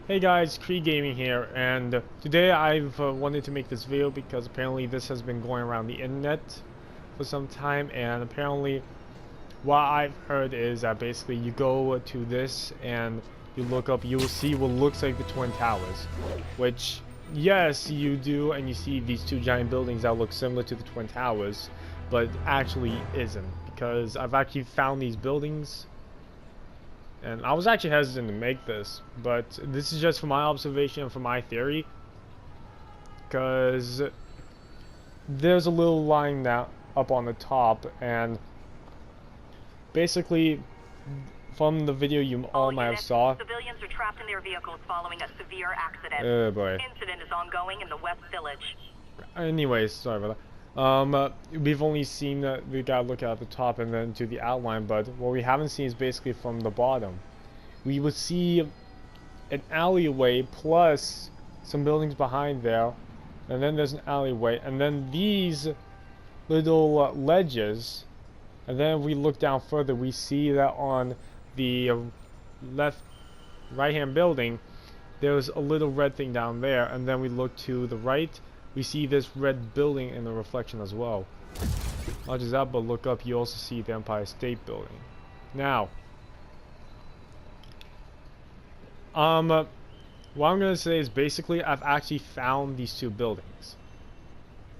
Hey guys, Cree Gaming here, and today I've wanted to make this video because apparently this has been going around the internet for some time, and apparently what I've heard is that basically you go to this and you look up, you will see what looks like the Twin Towers, which yes you do, and you see these two giant buildings that look similar to the Twin Towers, but actually isn't, because I've actually found these buildings. And I was actually hesitant to make this, but this is just from my observation and from my theory. Because there's a little line now up on the top, and basically from the video you all might have saw. Civilians are trapped in their vehicles following a severe accident. Oh boy. Incident is ongoing in the West Village. Anyways, sorry about that. We've only seen that we gotta look at the top and then to the outline, but what we haven't seen is basically from the bottom. We would see an alleyway plus some buildings behind there, and then there's an alleyway, and then these little ledges, and then if we look down further, we see that on the right hand building there's a little red thing down there, and then we look to the right, we see this red building in the reflection as well. Not just that, but look up, you also see the Empire State Building. Now, what I'm gonna say is basically I've actually found these two buildings,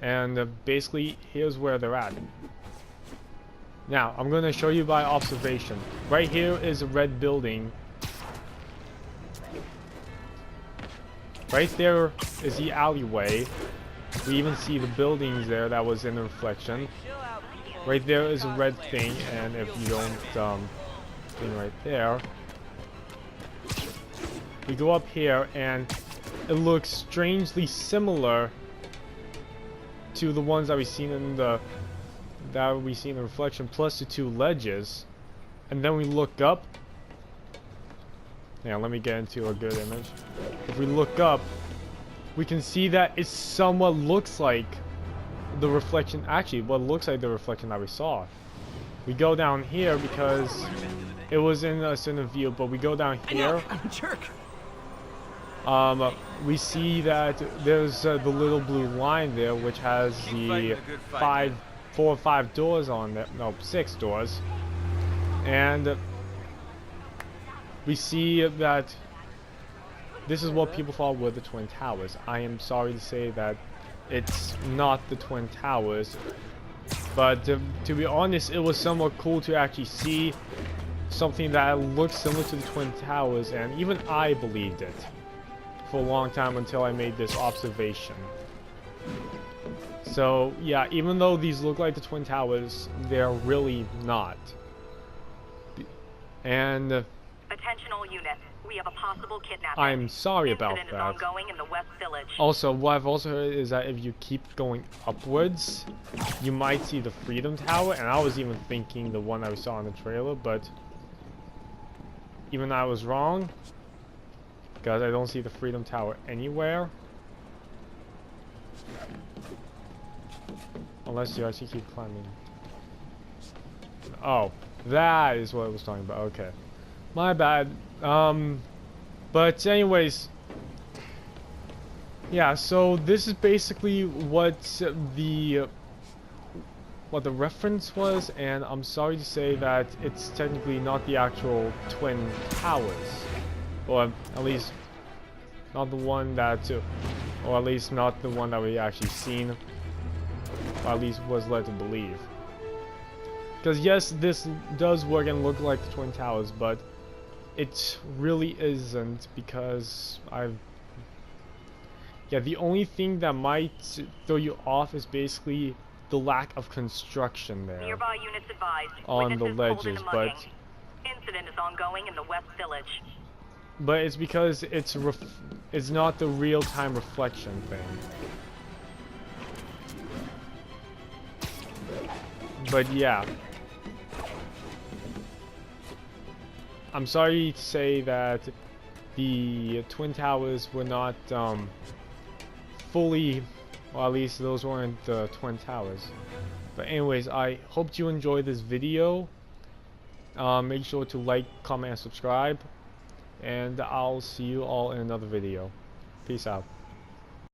and basically here's where they're at. Now, I'm gonna show you by observation. Right here is a red building. Right there is the alleyway. We even see the buildings there that was in the reflection. Right there is a red thing, and if you don't thing right there, we go up here and it looks strangely similar to the ones that we've seen in the reflection, plus the two ledges. And then we look up. Yeah, let me get into a good image. If we look up, we can see that it somewhat looks like the reflection, actually what looks like the reflection that we saw. We go down here because it was in a certain view, but we go down here. I'm a jerk. We see that there's the little blue line there, which has the 4 or 5 doors on there. No, 6 doors. And we see that this is what people thought were the Twin Towers. I am sorry to say that it's not the Twin Towers, but to be honest, it was somewhat cool to actually see something that looked similar to the Twin Towers, and even I believed it for a long time until I made this observation. So yeah, even though these look like the Twin Towers, they're really not. And attention all units. We have a possible kidnapping. I'm sorry about Incident that. is ongoing in the West Village. Also, what I've also heard is that if you keep going upwards, you might see the Freedom Tower, and I was even thinking the one I saw in the trailer, but even I was wrong, because I don't see the Freedom Tower anywhere. Unless you actually keep climbing. Oh, that is what I was talking about. Okay. My bad. But anyways, yeah, so this is basically what the reference was, and I'm sorry to say that it's technically not the actual Twin Towers, or at least not the one that, or at least not the one that we actually seen, or at least was led to believe. Because yes, this does work and look like the Twin Towers, but it really isn't, because the only thing that might throw you off is basically the lack of construction there. Nearby units advised. On the ledges, but incident is ongoing in the West Village. But it's because it's not the real-time reflection thing. But yeah, I'm sorry to say that the Twin Towers were not fully, or at least those weren't the Twin Towers. But anyways, I hope you enjoyed this video. Make sure to like, comment, and subscribe. and I'll see you all in another video. Peace out.